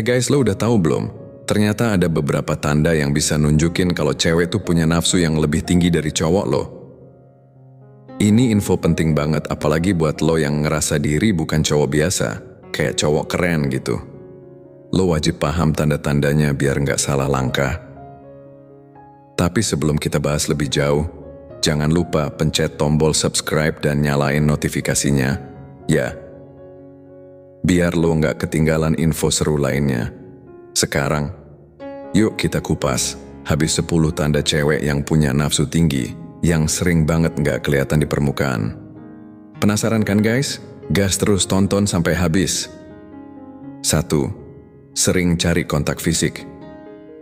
Guys, lo udah tahu belum? Ternyata ada beberapa tanda yang bisa nunjukin kalau cewek tuh punya nafsu yang lebih tinggi dari cowok lo. Ini info penting banget, apalagi buat lo yang ngerasa diri bukan cowok biasa, kayak cowok keren gitu. Lo wajib paham tanda-tandanya biar nggak salah langkah. Tapi sebelum kita bahas lebih jauh, jangan lupa pencet tombol subscribe dan nyalain notifikasinya, ya. Biar lo nggak ketinggalan info seru lainnya. Sekarang, yuk kita kupas habis 10 tanda cewek yang punya nafsu tinggi, yang sering banget nggak kelihatan di permukaan. Penasaran kan guys? Gas terus tonton sampai habis. 1. Sering cari kontak fisik.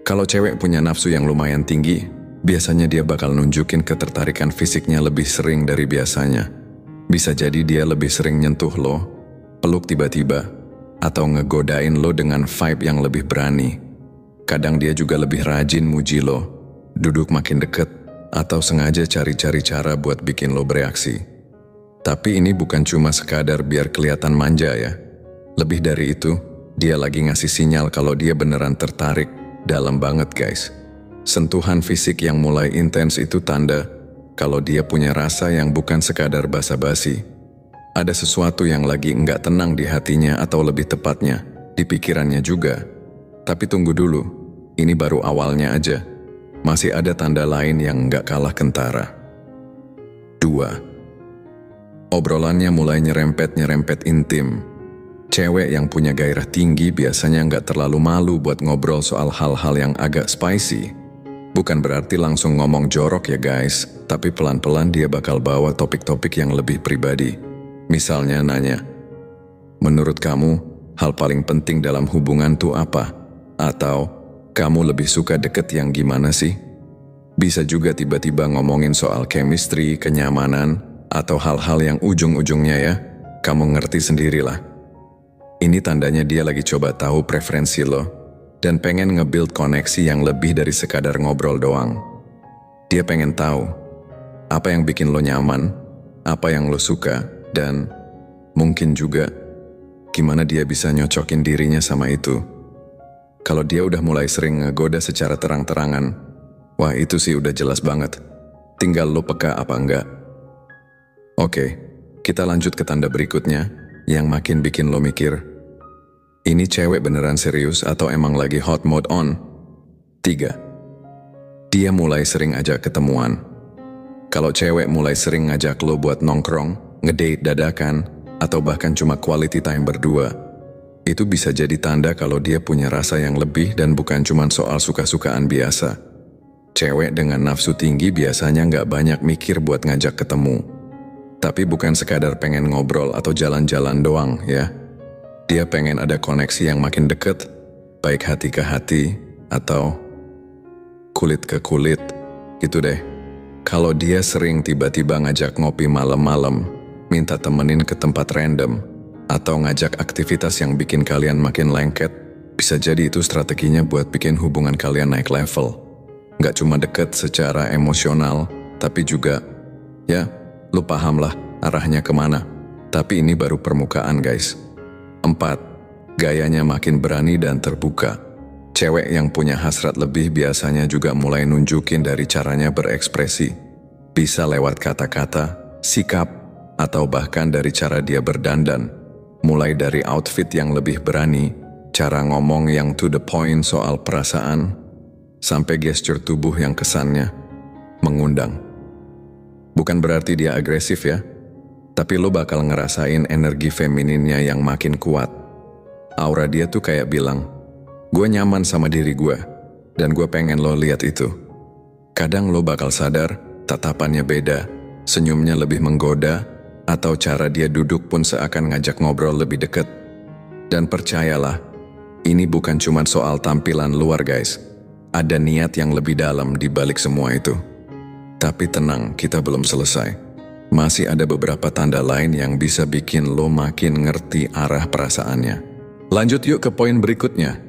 Kalau cewek punya nafsu yang lumayan tinggi, biasanya dia bakal nunjukin ketertarikan fisiknya lebih sering dari biasanya. Bisa jadi dia lebih sering nyentuh lo, peluk tiba-tiba, atau ngegodain lo dengan vibe yang lebih berani. Kadang dia juga lebih rajin muji lo, duduk makin deket, atau sengaja cari-cari cara buat bikin lo bereaksi. Tapi ini bukan cuma sekadar biar kelihatan manja ya. Lebih dari itu, dia lagi ngasih sinyal kalau dia beneran tertarik, dalam banget guys. Sentuhan fisik yang mulai intens itu tanda kalau dia punya rasa yang bukan sekadar basa-basi. Ada sesuatu yang lagi nggak tenang di hatinya atau lebih tepatnya, di pikirannya juga. Tapi tunggu dulu, ini baru awalnya aja. Masih ada tanda lain yang nggak kalah kentara. 2. Obrolannya mulai nyerempet-nyerempet intim. Cewek yang punya gairah tinggi biasanya nggak terlalu malu buat ngobrol soal hal-hal yang agak spicy. Bukan berarti langsung ngomong jorok ya guys, tapi pelan-pelan dia bakal bawa topik-topik yang lebih pribadi. Misalnya nanya, menurut kamu, hal paling penting dalam hubungan tuh apa? Atau, kamu lebih suka deket yang gimana sih? Bisa juga tiba-tiba ngomongin soal chemistry, kenyamanan, atau hal-hal yang ujung-ujungnya ya, kamu ngerti sendirilah. Ini tandanya dia lagi coba tahu preferensi lo, dan pengen nge-build koneksi yang lebih dari sekadar ngobrol doang. Dia pengen tahu, apa yang bikin lo nyaman, apa yang lo suka, dan mungkin juga gimana dia bisa nyocokin dirinya sama itu. Kalau dia udah mulai sering ngegoda secara terang-terangan, wah itu sih udah jelas banget. Tinggal lo peka apa enggak. Oke, kita lanjut ke tanda berikutnya yang makin bikin lo mikir, ini cewek beneran serius atau emang lagi hot mode on? 3. Dia mulai sering ajak ketemuan. Kalau cewek mulai sering ngajak lo buat nongkrong, ngedate dadakan, atau bahkan cuma quality time berdua, itu bisa jadi tanda kalau dia punya rasa yang lebih dan bukan cuma soal suka-sukaan biasa. Cewek dengan nafsu tinggi biasanya nggak banyak mikir buat ngajak ketemu. Tapi bukan sekadar pengen ngobrol atau jalan-jalan doang ya. Dia pengen ada koneksi yang makin deket, baik hati ke hati, atau kulit ke kulit, gitu deh. Kalau dia sering tiba-tiba ngajak ngopi malam-malam, minta temenin ke tempat random, atau ngajak aktivitas yang bikin kalian makin lengket, bisa jadi itu strateginya buat bikin hubungan kalian naik level. Nggak cuma deket secara emosional, tapi juga, ya, lu paham lah arahnya kemana. Tapi ini baru permukaan guys. 4. Gayanya makin berani dan terbuka. Cewek yang punya hasrat lebih biasanya juga mulai nunjukin dari caranya berekspresi. Bisa lewat kata-kata, sikap, atau bahkan dari cara dia berdandan, mulai dari outfit yang lebih berani, cara ngomong yang to the point soal perasaan, sampai gestur tubuh yang kesannya mengundang. Bukan berarti dia agresif ya, tapi lo bakal ngerasain energi femininnya yang makin kuat. Aura dia tuh kayak bilang, gue nyaman sama diri gue, dan gue pengen lo lihat itu. Kadang lo bakal sadar, tatapannya beda, senyumnya lebih menggoda, atau cara dia duduk pun seakan ngajak ngobrol lebih dekat. Dan percayalah, ini bukan cuma soal tampilan luar guys. Ada niat yang lebih dalam di balik semua itu. Tapi tenang, kita belum selesai. Masih ada beberapa tanda lain yang bisa bikin lo makin ngerti arah perasaannya. Lanjut yuk ke poin berikutnya.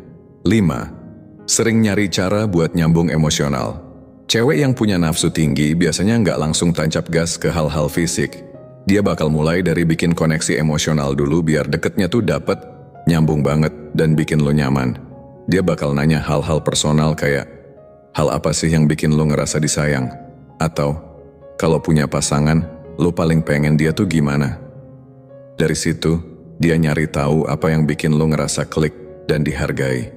5. Sering nyari cara buat nyambung emosional. Cewek yang punya nafsu tinggi biasanya nggak langsung tancap gas ke hal-hal fisik. Dia bakal mulai dari bikin koneksi emosional dulu biar deketnya tuh dapet, nyambung banget dan bikin lo nyaman. Dia bakal nanya hal-hal personal kayak, hal apa sih yang bikin lo ngerasa disayang? Atau, kalau punya pasangan, lo paling pengen dia tuh gimana? Dari situ, dia nyari tahu apa yang bikin lo ngerasa klik dan dihargai.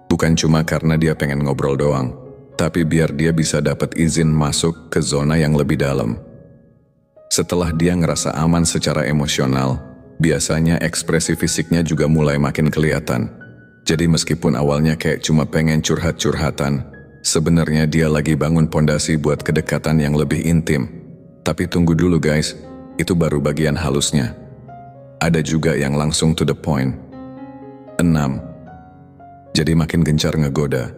Bukan cuma karena dia pengen ngobrol doang, tapi biar dia bisa dapat izin masuk ke zona yang lebih dalam. Setelah dia ngerasa aman secara emosional, biasanya ekspresi fisiknya juga mulai makin kelihatan. Jadi meskipun awalnya kayak cuma pengen curhat-curhatan, sebenarnya dia lagi bangun pondasi buat kedekatan yang lebih intim. Tapi tunggu dulu guys, itu baru bagian halusnya. Ada juga yang langsung to the point. 6. Jadi makin gencar ngegoda.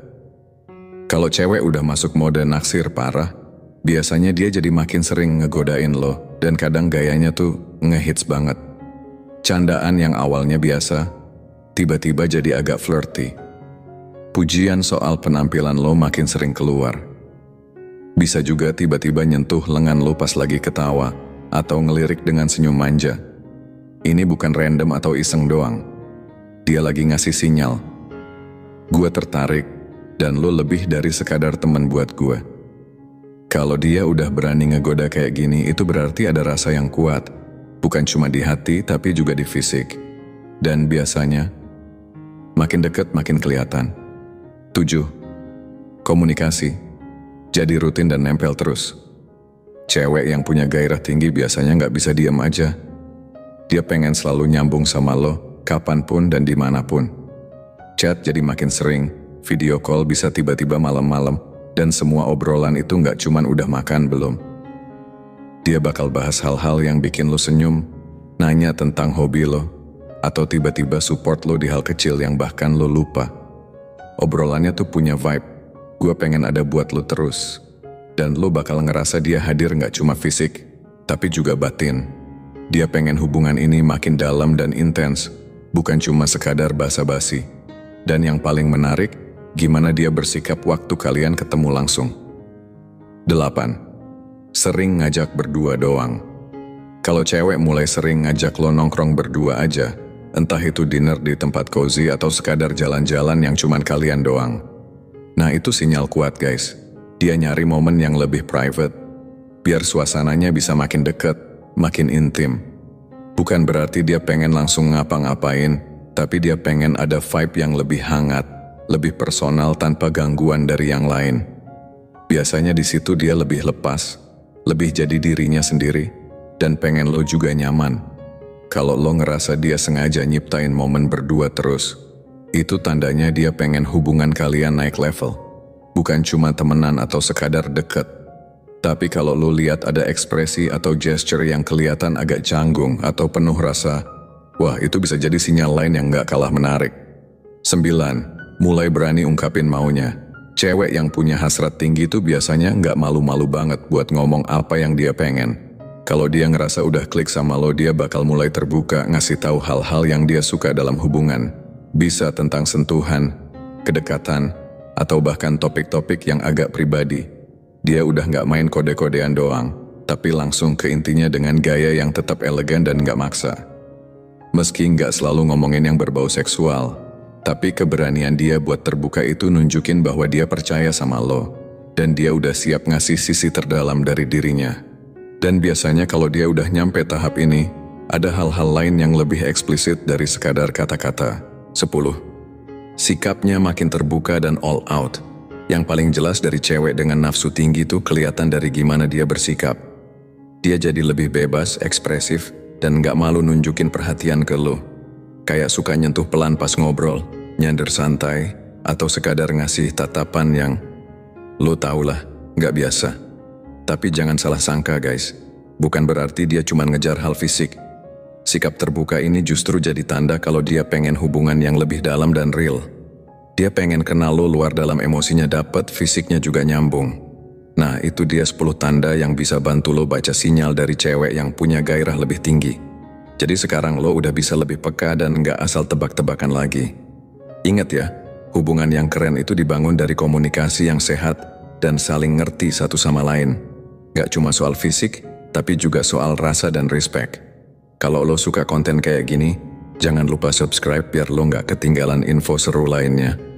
Kalau cewek udah masuk mode naksir parah, biasanya dia jadi makin sering ngegodain lo, dan kadang gayanya tuh ngehits banget. Candaan yang awalnya biasa, tiba-tiba jadi agak flirty. Pujian soal penampilan lo makin sering keluar. Bisa juga tiba-tiba nyentuh lengan lo pas lagi ketawa, atau ngelirik dengan senyum manja. Ini bukan random atau iseng doang. Dia lagi ngasih sinyal. Gue tertarik, dan lo lebih dari sekadar teman buat gue. Kalau dia udah berani ngegoda kayak gini, itu berarti ada rasa yang kuat. Bukan cuma di hati, tapi juga di fisik. Dan biasanya, makin deket makin kelihatan. 7. Komunikasi. Jadi rutin dan nempel terus. Cewek yang punya gairah tinggi biasanya nggak bisa diem aja. Dia pengen selalu nyambung sama lo, kapanpun dan dimanapun. Chat jadi makin sering, video call bisa tiba-tiba malam-malam, dan semua obrolan itu nggak cuman udah makan belum. Dia bakal bahas hal-hal yang bikin lo senyum, nanya tentang hobi lo, atau tiba-tiba support lo di hal kecil yang bahkan lo lupa. Obrolannya tuh punya vibe, gue pengen ada buat lo terus. Dan lo bakal ngerasa dia hadir nggak cuma fisik, tapi juga batin. Dia pengen hubungan ini makin dalam dan intens, bukan cuma sekadar basa-basi. Dan yang paling menarik, gimana dia bersikap waktu kalian ketemu langsung. 8. Sering ngajak berdua doang. Kalau cewek mulai sering ngajak lo nongkrong berdua aja, entah itu dinner di tempat cozy atau sekadar jalan-jalan yang cuman kalian doang. Nah itu sinyal kuat guys. Dia nyari momen yang lebih private, biar suasananya bisa makin dekat, makin intim. Bukan berarti dia pengen langsung ngapa-ngapain, tapi dia pengen ada vibe yang lebih hangat, lebih personal tanpa gangguan dari yang lain. Biasanya di situ dia lebih lepas, lebih jadi dirinya sendiri, dan pengen lo juga nyaman. Kalau lo ngerasa dia sengaja nyiptain momen berdua terus, itu tandanya dia pengen hubungan kalian naik level. Bukan cuma temenan atau sekadar deket. Tapi kalau lo lihat ada ekspresi atau gesture yang kelihatan agak canggung atau penuh rasa, wah itu bisa jadi sinyal lain yang gak kalah menarik. 9. Mulai berani ungkapin maunya. Cewek yang punya hasrat tinggi itu biasanya gak malu-malu banget buat ngomong apa yang dia pengen. Kalau dia ngerasa udah klik sama lo, dia bakal mulai terbuka ngasih tahu hal-hal yang dia suka dalam hubungan. Bisa tentang sentuhan, kedekatan, atau bahkan topik-topik yang agak pribadi. Dia udah gak main kode-kodean doang, tapi langsung ke intinya dengan gaya yang tetap elegan dan gak maksa. Meski gak selalu ngomongin yang berbau seksual, tapi keberanian dia buat terbuka itu nunjukin bahwa dia percaya sama lo, dan dia udah siap ngasih sisi terdalam dari dirinya. Dan biasanya kalau dia udah nyampe tahap ini, ada hal-hal lain yang lebih eksplisit dari sekadar kata-kata. 10. Sikapnya makin terbuka dan all out. Yang paling jelas dari cewek dengan nafsu tinggi tuh kelihatan dari gimana dia bersikap. Dia jadi lebih bebas, ekspresif, dan gak malu nunjukin perhatian ke lo. Kayak suka nyentuh pelan pas ngobrol, nyender santai, atau sekadar ngasih tatapan yang lo taulah, gak biasa. Tapi jangan salah sangka guys, bukan berarti dia cuma ngejar hal fisik. Sikap terbuka ini justru jadi tanda kalau dia pengen hubungan yang lebih dalam dan real. Dia pengen kenal lo luar dalam, emosinya dapet, fisiknya juga nyambung. Nah itu dia 10 tanda yang bisa bantu lo baca sinyal dari cewek yang punya gairah lebih tinggi. Jadi sekarang lo udah bisa lebih peka dan gak asal tebak-tebakan lagi. Ingat ya, hubungan yang keren itu dibangun dari komunikasi yang sehat dan saling ngerti satu sama lain. Gak cuma soal fisik, tapi juga soal rasa dan respect. Kalau lo suka konten kayak gini, Jangan lupa subscribe biar lo nggak ketinggalan info seru lainnya.